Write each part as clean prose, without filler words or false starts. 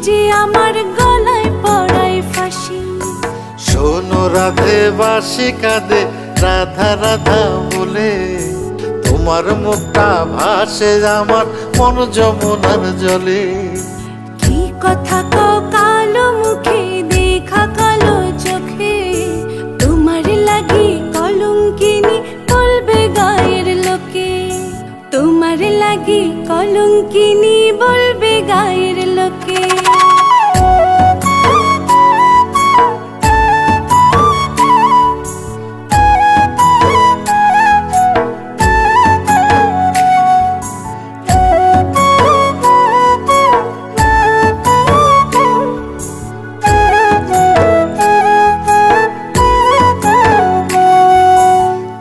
যে আমার গলায় পড়ায় ফাঁসি। শোনো রাধে বাঁশি কাঁদে রাধা রাধা বলে, তোমার মুখটা ভাসে আমার মন যমুনার জলে। কি কথা কও কালো মুখে দেখা কালো চোখে, তোমার লাগি কলঙ্কিনী বলবে গায়ের লোকে। তোমার লাগি কলঙ্কিনী বলবে গায়ের লোকে।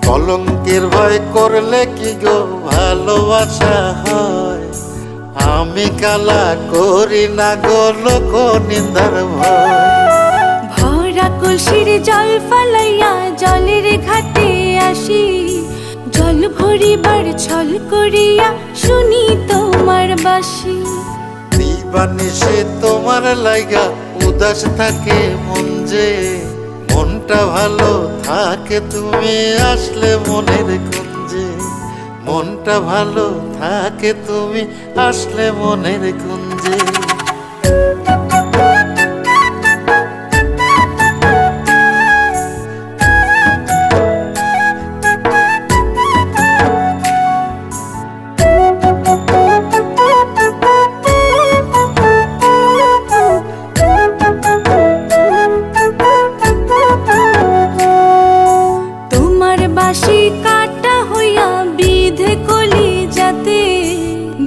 কলঙ্কের ভয় করলে কি গো ভালোবাসা হয়? আমি কালা করি না গো লোক নিন্দার ভয়। ভরা কলসির জল ফালাইয়া জলের ঘাটে আসি, জল ভরিবার ছল করিয়া শুনি তোমার বাঁশি। দিবানিশে তোমার লাইগা উদাস থাকে মন যে, মনটা ভালো থাকে তুমি আসলে মনের কুঞ্জে। মনটা ভালো থাকে তুমি আসলে মনের কুঞ্জে। বাঁশি কাটা হইয়া বিধে কলি যাতে,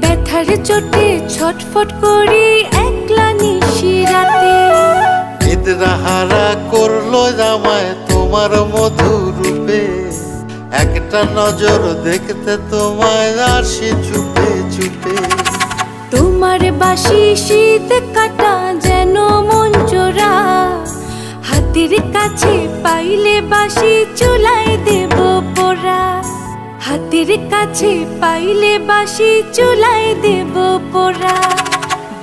ব্যথার চোটে ছটফট করি একলা নিশি রাতে। নিদ্রাহারা করলো জামায় তোমার মধুর রূপে, একটা নজর দেখতে তোমায় আসি চুপে চুপে। তোমার বাঁশি শীত কাটা যেন মন চোরা, হাতের কাছে পাইলে বাঁশি চুলায় দেব পোড়া। হাতের কাছে পাইলে বাঁশি চুলায় দেব পোড়া।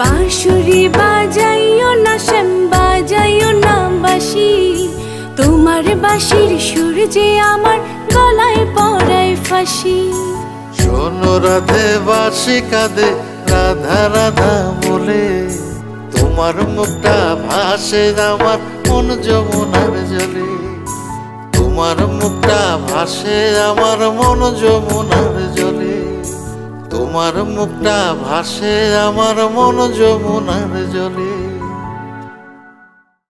বাঁশুরি বাজাইও না শ্যাম বাজাইও না বাঁশি, তোমার বাঁশির সুর যে আমার গলায় পড়ায় ফাঁসি। শোনো রাধে বাঁশি কাঁদে রাধা রাধা বলে, তোমার মুখটা ভাসে আমার মন যমুনার জলে। তোমার মুখটা ভাসে আমার মন যমুনার জলে। তোমার মুখটা ভাসে আমার মন যমুনার জলে।